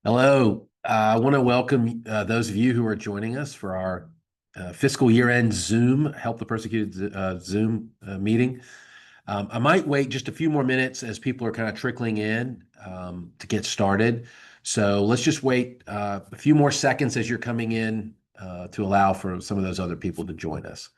Hello. I want to welcome those of you who are joining us for our fiscal year-end Zoom, Help the Persecuted Zoom meeting. I might wait just a few more minutes as people are kind of trickling in to get started. So let's just wait a few more seconds as you're coming in to allow for some of those other people to join us.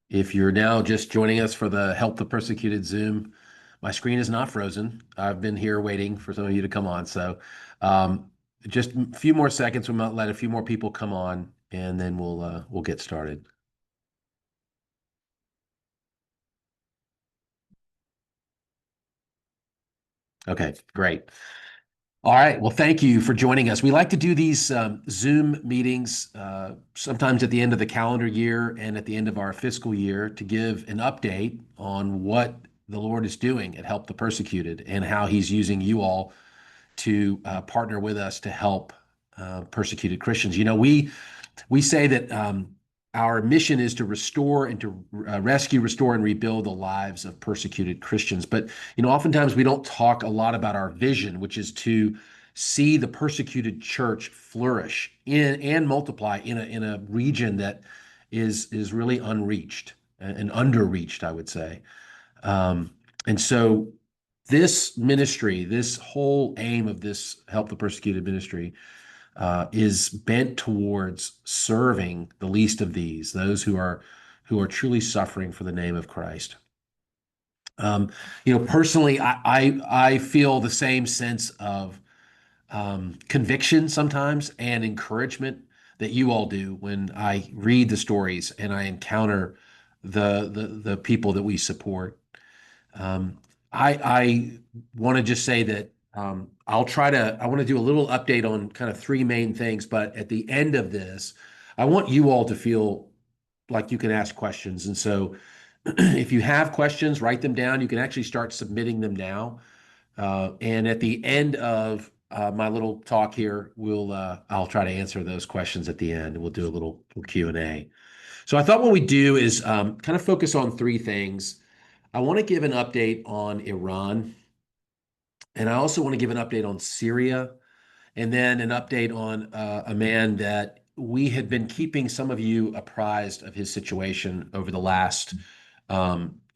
If you're now just joining us for the Help the Persecuted Zoom, my screen is not frozen. I've been here waiting for some of you to come on. So um, just a few more seconds. We might let a few more people come on, and then we'll get started. Okay, great. All right. Well, thank you for joining us. We like to do these Zoom meetings sometimes at the end of the calendar year and at the end of our fiscal year to give an update on what the Lord is doing at Help the Persecuted and how He's using you all to partner with us to help persecuted Christians. We say that our mission is to restore and to rescue, restore, and rebuild the lives of persecuted Christians. But oftentimes we don't talk a lot about our vision, which is to see the persecuted church flourish in and multiply in a region that is really unreached and underreached, I would say. Um, and so this ministry, this whole aim of this Help the Persecuted ministry, is bent towards serving the least of these, those who are truly suffering for the name of Christ. Personally, I feel the same sense of conviction sometimes and encouragement that you all do when I read the stories and I encounter the people that we support. Um, I want to just say that I want to do a little update on kind of three main things, but at the end of this, I want you all to feel like you can ask questions. And so if you have questions, write them down. You can actually start submitting them now. And at the end of my little talk here, I'll try to answer those questions at the end, and we'll do a little Q&A. So I thought what we do is kind of focus on three things. I want to give an update on Iran, and I also want to give an update on Syria, and then an update on a man that we had been keeping some of you apprised of his situation over the last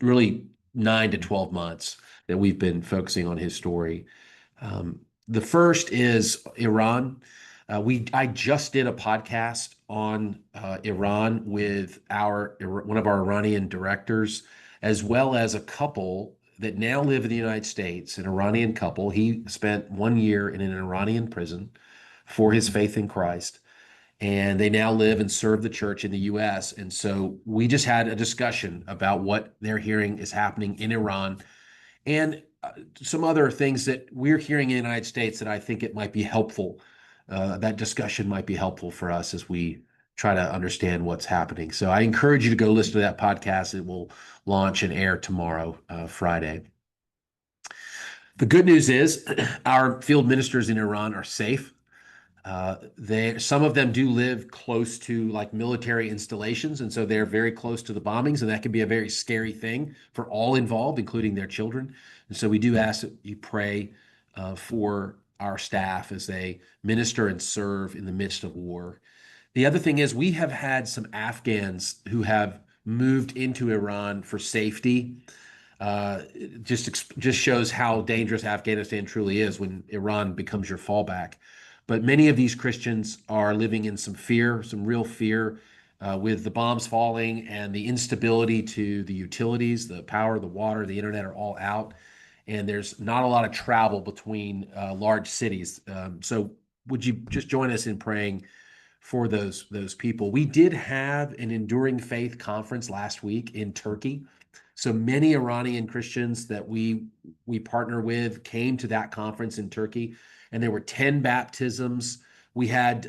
really 9 to 12 months that we've been focusing on his story. The first is Iran. I just did a podcast on Iran with one of our Iranian directors, as well as a couple that now live in the United States, an Iranian couple. He spent 1 year in an Iranian prison for his faith in Christ, and they now live and serve the church in the U.S. And so we just had a discussion about what they're hearing is happening in Iran and some other things that we're hearing in the United States that I think it might be helpful. That discussion might be helpful for us as we try to understand what's happening. So I encourage you to go listen to that podcast. It will launch and air tomorrow, Friday. The good news is our field ministers in Iran are safe. Some of them do live close to like military installations, and so they're very close to the bombings, and that can be a very scary thing for all involved, including their children. And so we do ask that you pray for our staff as they minister and serve in the midst of war. The other thing is we have had some Afghans who have moved into Iran for safety. Just shows how dangerous Afghanistan truly is when Iran becomes your fallback. But many of these Christians are living in some fear, some real fear, with the bombs falling and the instability to the utilities, the power, the water, the internet are all out, and there's not a lot of travel between large cities. So would you just join us in praying for those people? We did have an Enduring Faith conference last week in Turkey. So many Iranian Christians that we partner with came to that conference in Turkey, and there were 10 baptisms. We had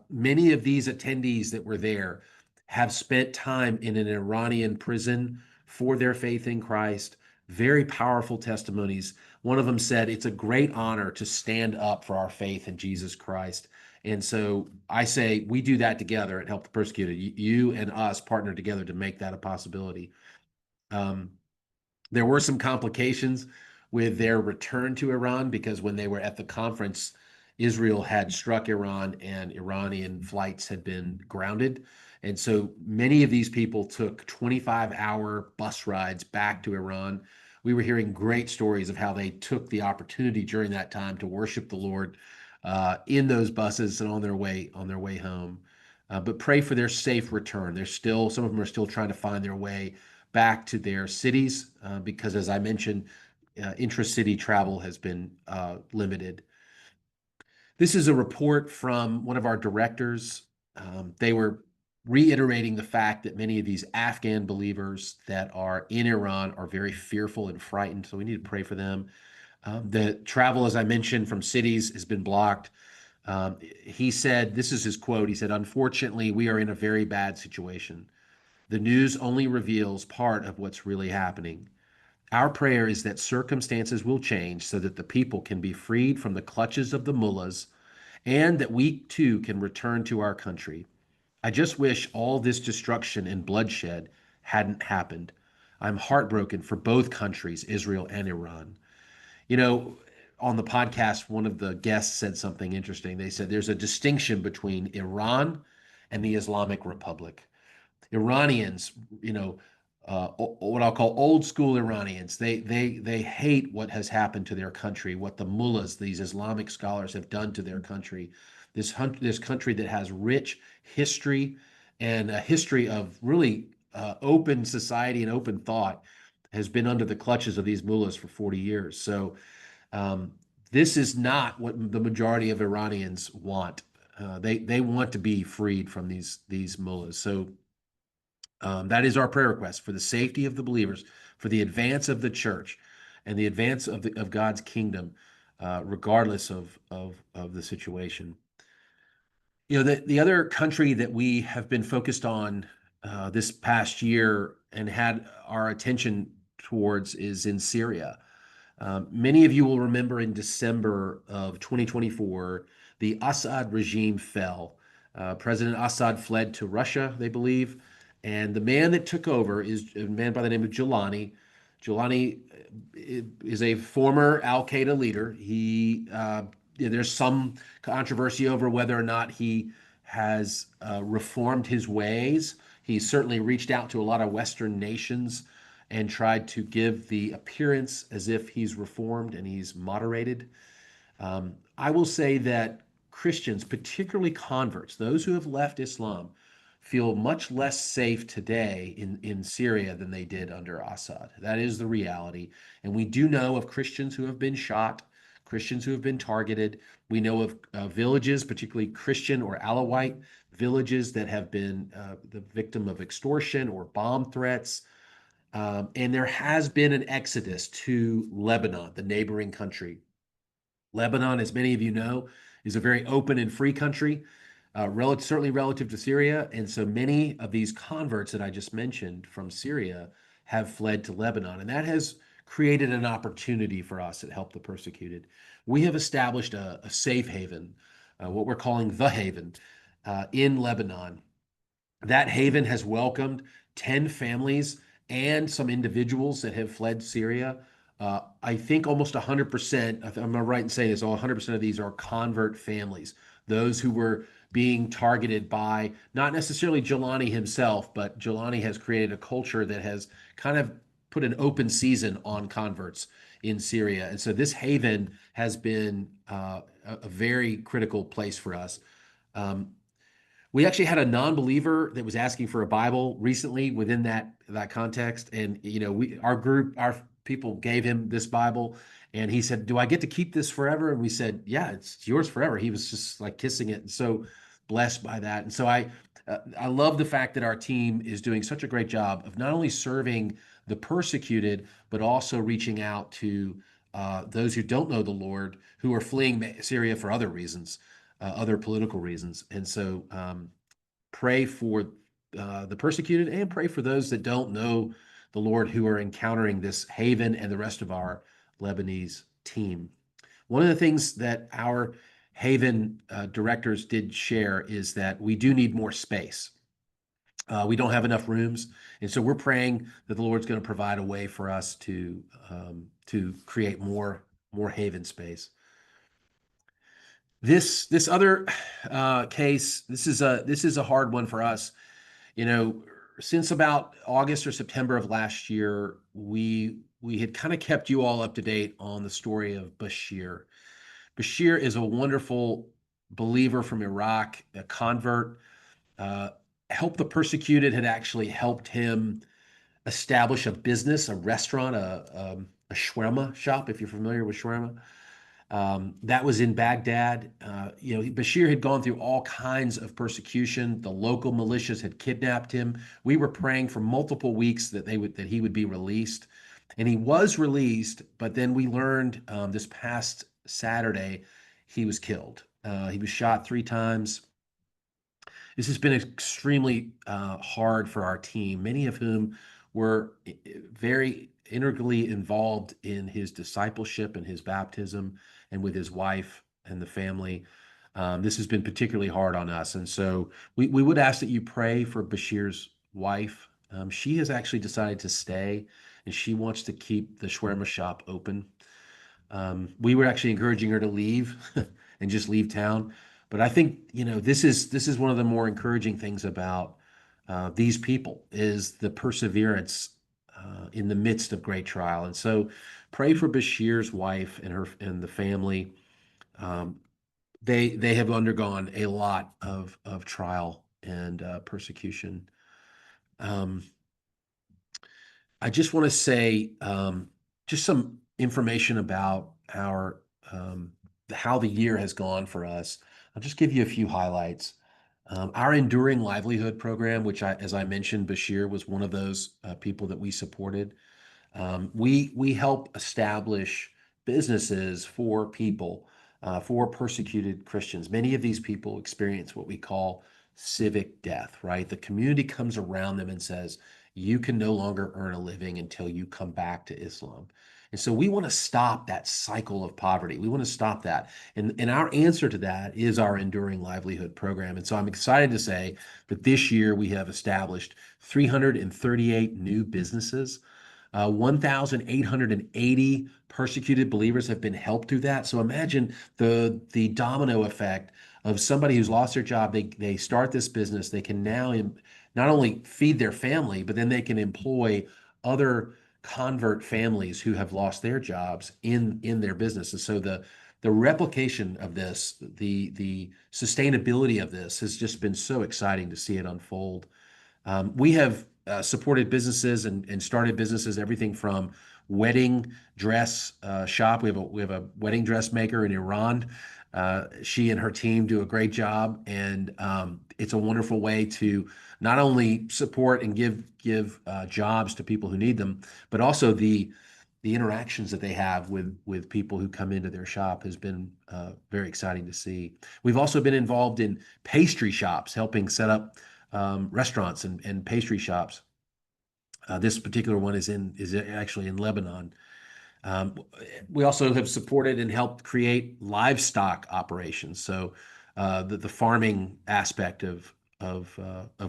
many of these attendees that were there have spent time in an Iranian prison for their faith in Christ. Very powerful testimonies. One of them said, "It's a great honor to stand up for our faith in Jesus Christ." And so I say we do that together at Help the Persecuted. You and us partner together to make that a possibility. Um, there were some complications with their return to Iran because when they were at the conference, Israel had struck Iran and Iranian flights had been grounded. And so many of these people took 25-hour bus rides back to Iran. We were hearing great stories of how they took the opportunity during that time to worship the Lord in those buses and on their way home. But pray for their safe return. They're still Some of them are still trying to find their way back to their cities because, as I mentioned, intra-city travel has been limited. This is a report from one of our directors. They were reiterating the fact that many of these Afghan believers that are in Iran are very fearful and frightened, so we need to pray for them. The travel, as I mentioned, from cities has been blocked. He said, this is his quote, he said, "Unfortunately, we are in a very bad situation. The news only reveals part of what's really happening. Our prayer is that circumstances will change so that the people can be freed from the clutches of the mullahs and that we too can return to our country. I just wish all this destruction and bloodshed hadn't happened. I'm heartbroken for both countries, Israel and Iran." You know, on the podcast, one of the guests said something interesting. They said there's a distinction between Iran and the Islamic Republic. Iranians, you know, what I'll call old school Iranians, they hate what has happened to their country, what the mullahs, these Islamic scholars, have done to their country. This country that has rich history and a history of really open society and open thought has been under the clutches of these mullahs for 40 years. So um, this is not what the majority of Iranians want. They want to be freed from these mullahs. So that is our prayer request for the safety of the believers, for the advance of the church, and the advance of God's kingdom, regardless of the situation. You know, the other country that we have been focused on this past year and had our attention towards is in Syria. Many of you will remember in December of 2024, the Assad regime fell. President Assad fled to Russia, they believe, and the man that took over is a man by the name of Gilani. Gilani is a former Al Qaeda leader. There's some controversy over whether or not he has reformed his ways. He certainly reached out to a lot of Western nations and tried to give the appearance as if he's reformed and he's moderated. I will say that Christians, particularly converts, those who have left Islam, feel much less safe today in Syria than they did under Assad. That is the reality. And we do know of Christians who have been shot, Christians who have been targeted. We know of villages, particularly Christian or Alawite villages, that have been the victim of extortion or bomb threats. And there has been an exodus to Lebanon, the neighboring country. Lebanon, as many of you know, is a very open and free country, certainly relative to Syria. And so many of these converts that I just mentioned from Syria have fled to Lebanon. And that has created an opportunity for us at Help the Persecuted. We have established a safe haven, what we're calling the Haven, in Lebanon. That haven has welcomed 10 families and some individuals that have fled Syria. I think almost 100%, am I right in saying this, all 100% of these are convert families, those who were being targeted by not necessarily Jelani himself, but Jelani has created a culture that has kind of put an open season on converts in Syria. And so this haven has been a very critical place for us. Um, we actually had a non-believer that was asking for a Bible recently within that context, and our people gave him this Bible, and he said, "Do I get to keep this forever?" And we said, "Yeah, it's yours forever." He was just like kissing it, and so blessed by that. And so I love the fact that our team is doing such a great job of not only serving the persecuted, but also reaching out to those who don't know the Lord, who are fleeing Syria for other reasons, other political reasons. And so pray for the persecuted and pray for those that don't know the Lord who are encountering this haven and the rest of our Lebanese team. One of the things that our haven directors did share is that we do need more space. We don't have enough rooms, and so we're praying that the Lord's going to provide a way for us to create more haven space. This other case, this is a hard one for us. You know, since about August or September of last year, we had kind of kept you all up to date on the story of Bashir. Bashir is a wonderful believer from Iraq, a convert. Uh, Help the Persecuted had actually helped him establish a business, a restaurant, a shawarma shop, if you're familiar with shawarma. That was in Baghdad. Bashir had gone through all kinds of persecution. The local militias had kidnapped him. We were praying for multiple weeks that he would be released, and he was released. But then we learned this past Saturday he was killed. He was shot 3 times. This has been extremely hard for our team, many of whom were very integrally involved in his discipleship and his baptism and with his wife and the family. This has been particularly hard on us. And so we would ask that you pray for Bashir's wife. She has actually decided to stay and she wants to keep the shawarma shop open. We were actually encouraging her to leave and just leave town. But I think, this is one of the more encouraging things about these people is the perseverance in the midst of great trial. And so pray for Bashir's wife and the family. Um, they have undergone a lot of trial and persecution. Um, I just want to say just some information about how the year has gone for us. I'll just give you a few highlights. Our Enduring Livelihood program, which as I mentioned, Bashir was one of those people that we supported. We help establish businesses for people, for persecuted Christians. Many of these people experience what we call civic death, right? The community comes around them and says, you can no longer earn a living until you come back to Islam. And so we want to stop that cycle of poverty. We want to stop that. And our answer to that is our Enduring Livelihood program. And so I'm excited to say that this year we have established 338 new businesses. 1,880 persecuted believers have been helped through that. So imagine the domino effect of somebody who's lost their job. They start this business. They can now not only feed their family, but then they can employ other convert families who have lost their jobs in their businesses. So the replication of this, the sustainability of this has just been so exciting to see it unfold. We have supported businesses and started businesses, everything from wedding dress shop. We have a wedding dressmaker in Iran. She and her team do a great job, and it's a wonderful way to not only support and give jobs to people who need them, but also the interactions that they have with people who come into their shop has been very exciting to see. We've also been involved in pastry shops, helping set up restaurants and pastry shops. This particular one is actually in Lebanon. Um, we also have supported and helped create livestock operations. So the farming aspect of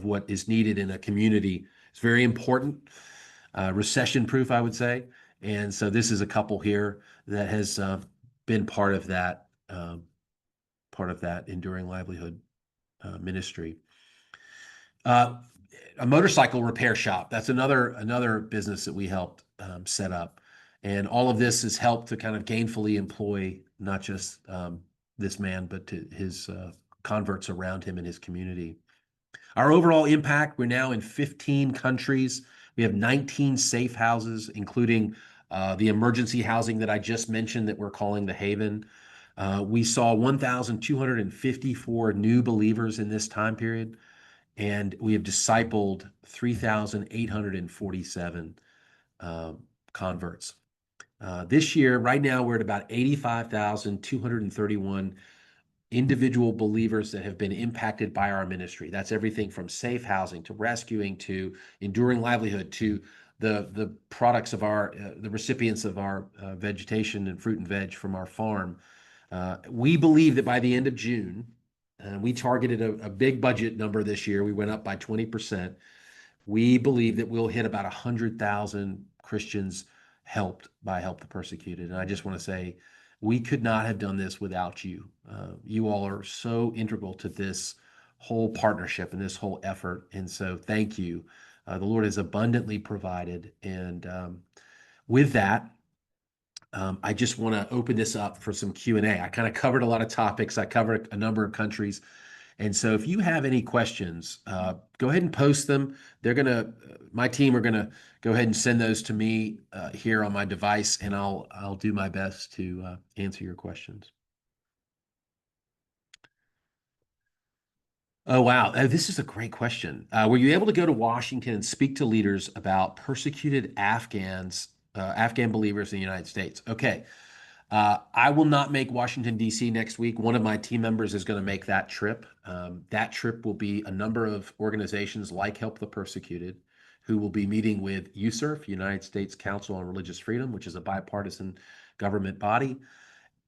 what is needed in a community is very important, recession proof, I would say. And so this is a couple here that has been part of that enduring livelihood ministry. Uh, a motorcycle repair shop. That's another business that we helped set up, and all of this has helped to kind of gainfully employ not just this man, but to his converts around him in his community. Our overall impact: we're now in 15 countries. We have 19 safe houses, including the emergency housing that I just mentioned that we're calling the Haven. We saw 1,254 new believers in this time period, and we have discipled 3,847 converts. This year, right now, we're at about 85,231 individual believers that have been impacted by our ministry. That's everything from safe housing to rescuing to enduring livelihood to the products of our the recipients of our vegetation and fruit and veg from our farm. We believe that by the end of June, we targeted a big budget number this year. We went up by 20%. We believe that we'll hit about 100,000 Christians helped by Help the Persecuted. And I just want to say, we could not have done this without you. You all are so integral to this whole partnership and this whole effort. And so thank you. The Lord has abundantly provided. And with that, I just want to open this up for some Q&A. I kind of covered a lot of topics. I covered a number of countries. And so if you have any questions, go ahead and post them. My team are gonna go ahead and send those to me here on my device, and I'll do my best to answer your questions. Oh, wow. This is a great question. Were you able to go to Washington and speak to leaders about persecuted Afghan believers in the United States? Okay. I will not make Washington, D.C. next week. One of my team members is going to make that trip. That trip will be a number of organizations like Help the Persecuted, who will be meeting with USERF, United States Council on Religious Freedom, which is a bipartisan government body,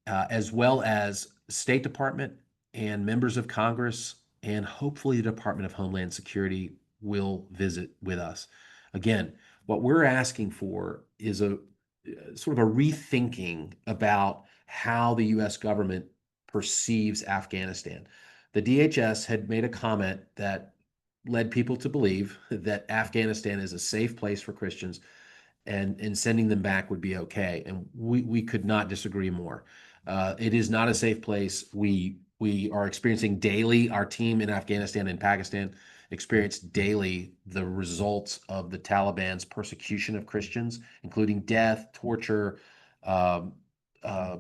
as well as State Department and members of Congress, and hopefully the Department of Homeland Security will visit with us. Again, what we're asking for is a sort of a rethinking about how the U.S. government perceives Afghanistan. The DHS had made a comment that led people to believe that Afghanistan is a safe place for Christians and sending them back would be okay. And we could not disagree more. It is not a safe place. We are experiencing daily, our team in Afghanistan and Pakistan experience daily the results of the Taliban's persecution of Christians, including death, torture, um, uh,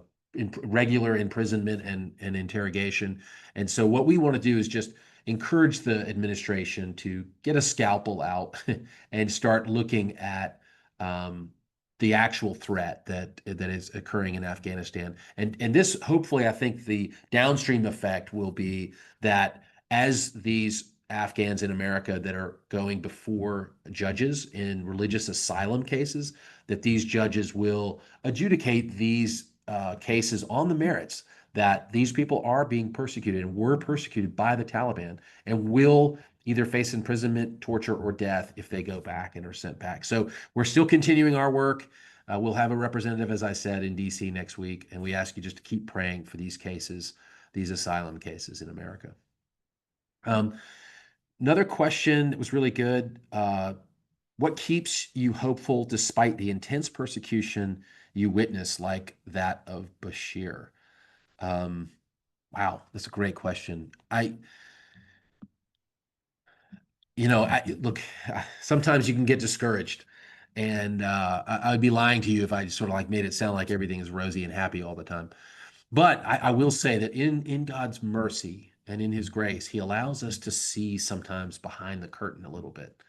regular imprisonment and interrogation. And so what we want to do is just encourage the administration to get a scalpel out and start looking at um, the actual threat that is occurring in Afghanistan. And this, hopefully, I think the downstream effect will be that as these Afghans in America that are going before judges in religious asylum cases, that these judges will adjudicate these cases on the merits that these people are being persecuted and were persecuted by the Taliban and will either face imprisonment, torture, or death if they go back and are sent back. So we're still continuing our work. We'll have a representative, as I said, in DC next week, and we ask you just to keep praying for these cases, these asylum cases in America. Another question that was really good. What keeps you hopeful despite the intense persecution you witness, like that of Bashir? Um, wow, that's a great question. Look, sometimes you can get discouraged, and I'd be lying to you if I sort of like made it sound like everything is rosy and happy all the time. But I will say that in God's mercy and in His grace, He allows us to see sometimes behind the curtain a little bit,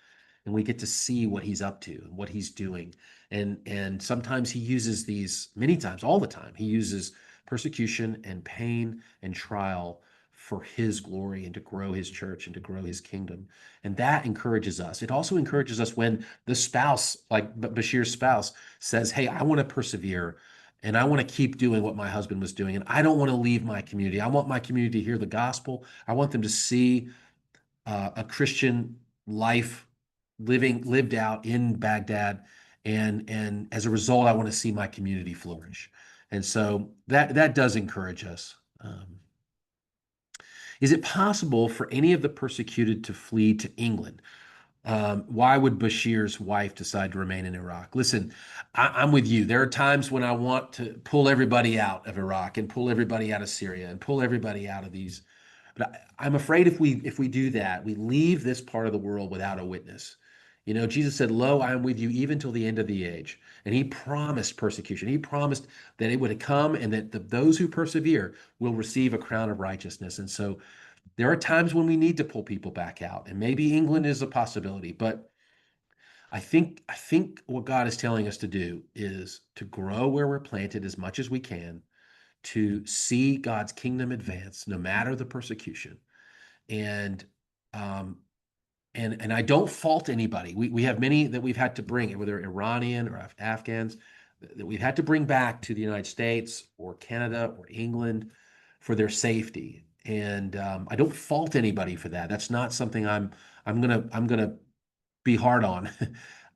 and we get to see what He's up to and what He's doing. And sometimes He uses these, many times, all the time, He uses persecution and pain and trial for His glory and to grow His church and to grow His kingdom. And that encourages us. It also encourages us when the spouse, like Bashir's spouse, says, "Hey, I want to persevere." And I want to keep doing what my husband was doing. And I don't want to leave my community. I want my community to hear the gospel. I want them to see a Christian life lived out in Baghdad. And as a result, I want to see my community flourish. And so that does encourage us. Is it possible for any of the persecuted to flee to England? Why would Bashir's wife decide to remain in Iraq? Listen, I'm with you. There are times when I want to pull everybody out of Iraq and pull everybody out of Syria and pull everybody out of these. But I'm afraid if we do that, we leave this part of the world without a witness. You know, Jesus said, "Lo, I am with you even till the end of the age." And He promised persecution. He promised that it would come and that those who persevere will receive a crown of righteousness. And so there are times when we need to pull people back out, and maybe England is a possibility, but I think what God is telling us to do is to grow where we're planted as much as we can, to see God's kingdom advance, no matter the persecution. And um, and I don't fault anybody. We have many that we've had to bring, whether Iranian or Afghans, that we've had to bring back to the United States or Canada or England for their safety. And I don't fault anybody for that. That's not something I'm gonna be hard on.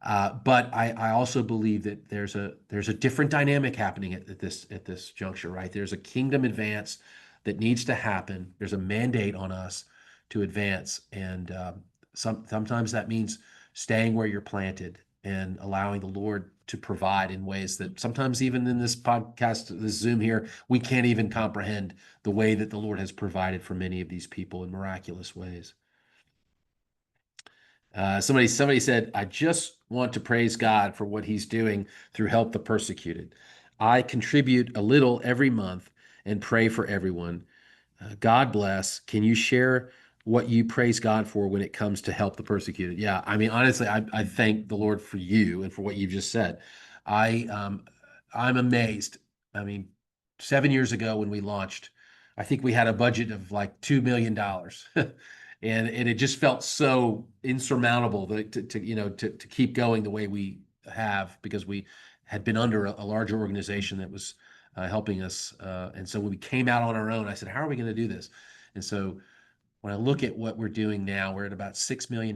But I also believe that there's a different dynamic happening at this juncture, right? There's a kingdom advance that needs to happen. There's a mandate on us to advance, and sometimes that means staying where you're planted and allowing the Lord to provide in ways that sometimes even in this podcast, this Zoom here, we can't even comprehend the way that the Lord has provided for many of these people in miraculous ways. Somebody said, I just want to praise God for what he's doing through Help the Persecuted. I contribute a little every month and pray for everyone. God bless. Can you share what you praise God for when it comes to Help the Persecuted? Yeah, I mean, honestly, I thank the Lord for you and for what you've just said. I I'm amazed. I mean, 7 years ago when we launched, I think we had a budget of like $2 million. And it just felt so insurmountable to keep going the way we have, because we had been under a larger organization that was helping us. And so when we came out on our own, I said, how are we going to do this? And so when I look at what we're doing now, we're at about $6 million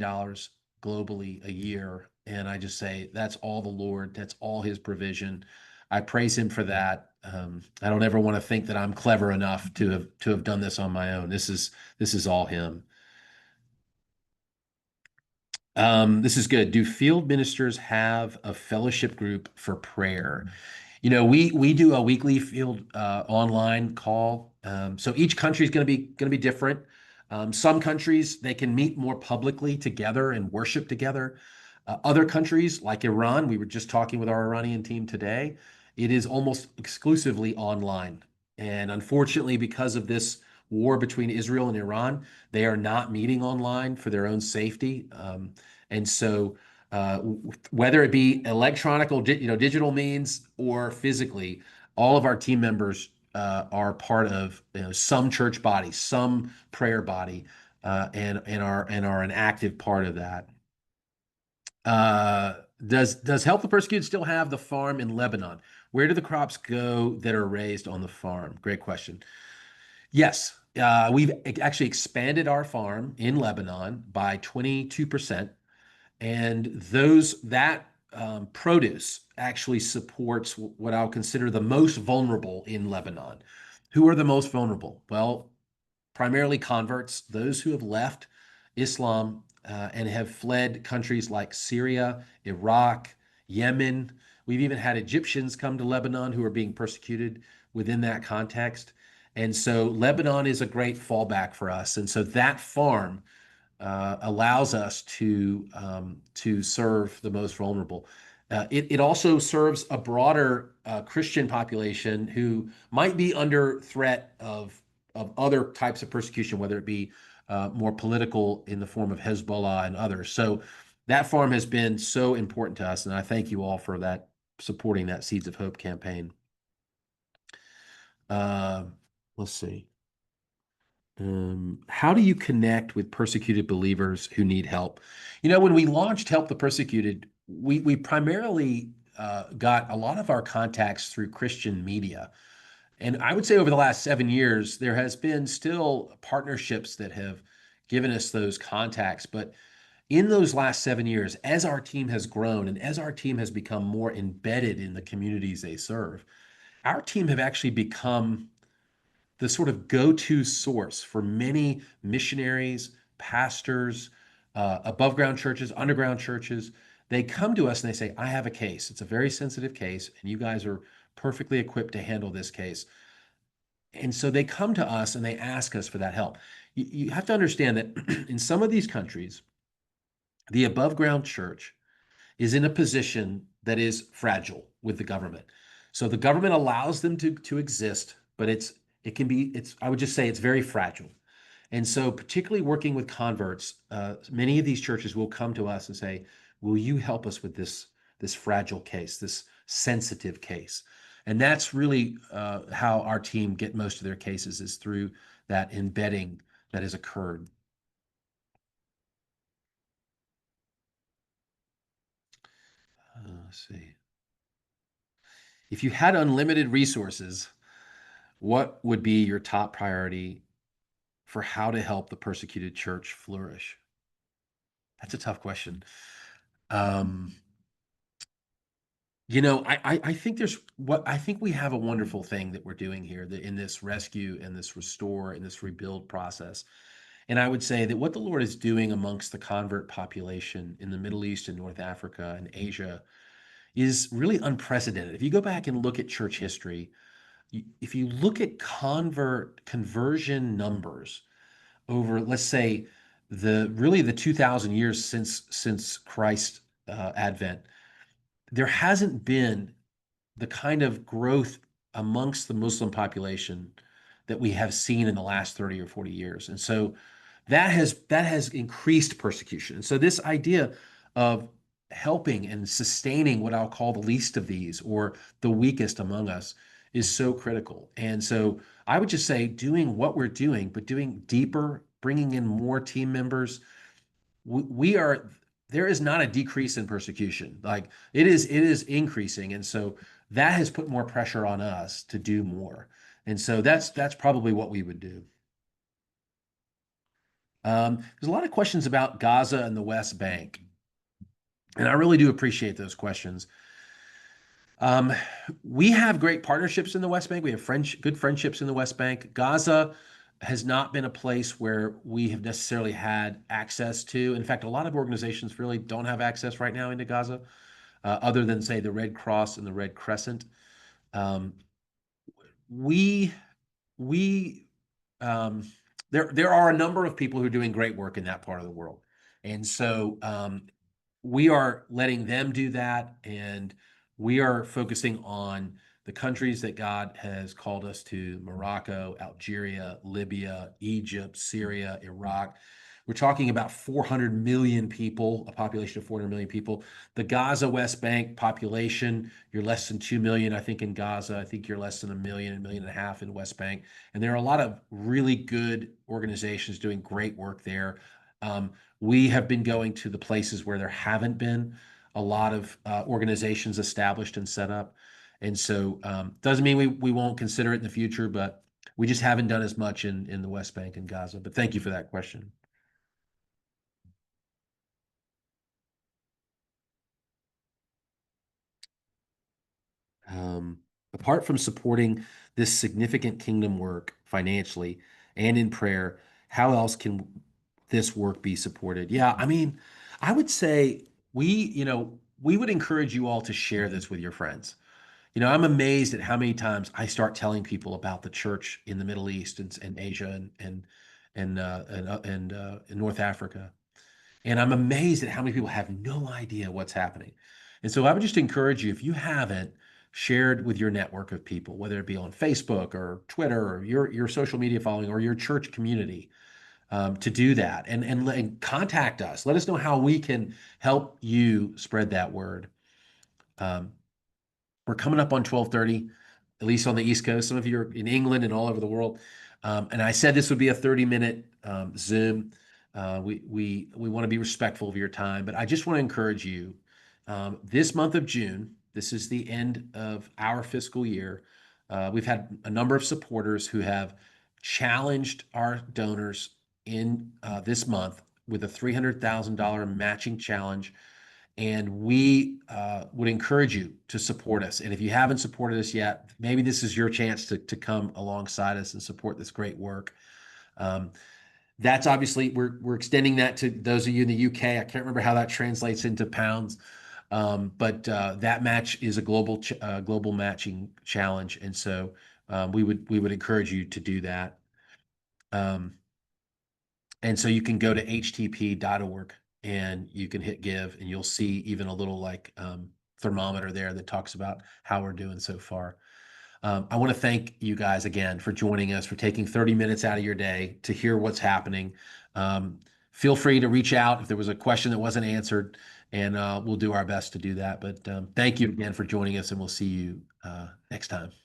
globally a year. And I just say, that's all the Lord, that's all his provision. I praise him for that. I don't ever want to think that I'm clever enough to have done this on my own. This is all him. This is good. Do field ministers have a fellowship group for prayer? We do a weekly field online call. So each country is going to be different. Some countries they can meet more publicly together and worship together. Other countries like Iran, we were just talking with our Iranian team today. It is almost exclusively online. And unfortunately, because of this war between Israel and Iran, they are not meeting online for their own safety. And so whether it be electronic, digital means or physically, all of our team members are part of some church body, some prayer body, and are an active part of that. Does Help the Persecuted still have the farm in Lebanon? Where do the crops go that are raised on the farm? Great question. Yes, we've actually expanded our farm in Lebanon by 22%. And that produce actually supports what I'll consider the most vulnerable in Lebanon. Who are the most vulnerable? Well, primarily converts, those who have left Islam and have fled countries like Syria, Iraq, Yemen. We've even had Egyptians come to Lebanon who are being persecuted within that context. And so Lebanon is a great fallback for us. And so that farm allows us to serve the most vulnerable. It also serves a broader Christian population who might be under threat of other types of persecution, whether it be more political in the form of Hezbollah and others. So that farm has been so important to us, and I thank you all for that, supporting that Seeds of Hope campaign. Uh, let's see. How do you connect with persecuted believers who need help? When we launched Help the Persecuted, we primarily got a lot of our contacts through Christian media. And I would say over the last 7 years, there has been still partnerships that have given us those contacts. But in those last 7 years, as our team has grown and as our team has become more embedded in the communities they serve, our team have actually become the sort of go-to source for many missionaries, pastors, above ground churches, underground churches. They come to us and they say, I have a case. It's a very sensitive case, and you guys are perfectly equipped to handle this case. And so they come to us and they ask us for that help. You have to understand that in some of these countries, the above ground church is in a position that is fragile with the government. So the government allows them to exist, but I would just say it's very fragile. And so particularly working with converts, many of these churches will come to us and say, will you help us with this fragile case, this sensitive case? And that's really how our team get most of their cases is through that embedding that has occurred. Let's see. If you had unlimited resources, what would be your top priority for how to help the persecuted church flourish? That's a tough question. Um, I think I think we have a wonderful thing that we're doing here that in this rescue and this restore and this rebuild process. And I would say that what the Lord is doing amongst the convert population in the Middle East and North Africa and Asia is really unprecedented. If you go back and look at church history, if you look at conversion numbers over, let's say, the 2,000 years since Christ's advent, there hasn't been the kind of growth amongst the Muslim population that we have seen in the last 30 or 40 years. And so that has increased persecution. And so this idea of helping and sustaining what I'll call the least of these or the weakest among us is so critical. And so I would just say doing what we're doing, but doing deeper, bringing in more team members, we are there is not a decrease in persecution. Like it is increasing. And so that has put more pressure on us to do more. And so that's probably what we would do. There's a lot of questions about Gaza and the West Bank, and I really do appreciate those questions. Um, we have great partnerships in the West Bank. We have good friendships in the West Bank. Gaza has not been a place where we have necessarily had access to. In fact, a lot of organizations really don't have access right now into Gaza, other than, say, the Red Cross and the Red Crescent. Um, we we um, there are a number of people who are doing great work in that part of the world, and so we are letting them do that, and we are focusing on the countries that God has called us to: Morocco, Algeria, Libya, Egypt, Syria, Iraq. We're talking about 400 million people, a population of 400 million people. The Gaza West Bank population, you're less than 2 million, I think, in Gaza. I think you're less than a million and a half in West Bank. And there are a lot of really good organizations doing great work there. Um, we have been going to the places where there haven't been a lot of organizations established and set up. And so doesn't mean we won't consider it in the future, but we just haven't done as much in the West Bank and Gaza. But thank you for that question. Um, Apart from supporting this significant kingdom work financially and in prayer, how else can this work be supported? Yeah, I mean, I would say we would encourage you all to share this with your friends. I'm amazed at how many times I start telling people about the church in the Middle East and Asia and in North Africa. And I'm amazed at how many people have no idea what's happening. And so I would just encourage you, if you haven't shared with your network of people, whether it be on Facebook or Twitter or your social media following or your church community, to do that and contact us. Let us know how we can help you spread that word. Um, we're coming up on 12:30, at least on the East Coast. Some of you are in England and all over the world. And I said this would be a 30-minute Zoom. We want to be respectful of your time, but I just want to encourage you. This month of June, this is the end of our fiscal year. We've had a number of supporters who have challenged our donors in this month with a $300,000 matching challenge, and we would encourage you to support us. And if you haven't supported us yet, maybe this is your chance to come alongside us and support this great work. Um, that's obviously we're extending that to those of you in the UK. I can't remember how that translates into pounds, but that match is a global matching challenge, and so we would encourage you to do that. Um, and so you can go to htp.org and you can hit give, and you'll see even a little like thermometer there that talks about how we're doing so far. I want to thank you guys again for joining us, for taking 30 minutes out of your day to hear what's happening. Um, Feel free to reach out if there was a question that wasn't answered, and we'll do our best to do that. But thank you again for joining us, and we'll see you next time.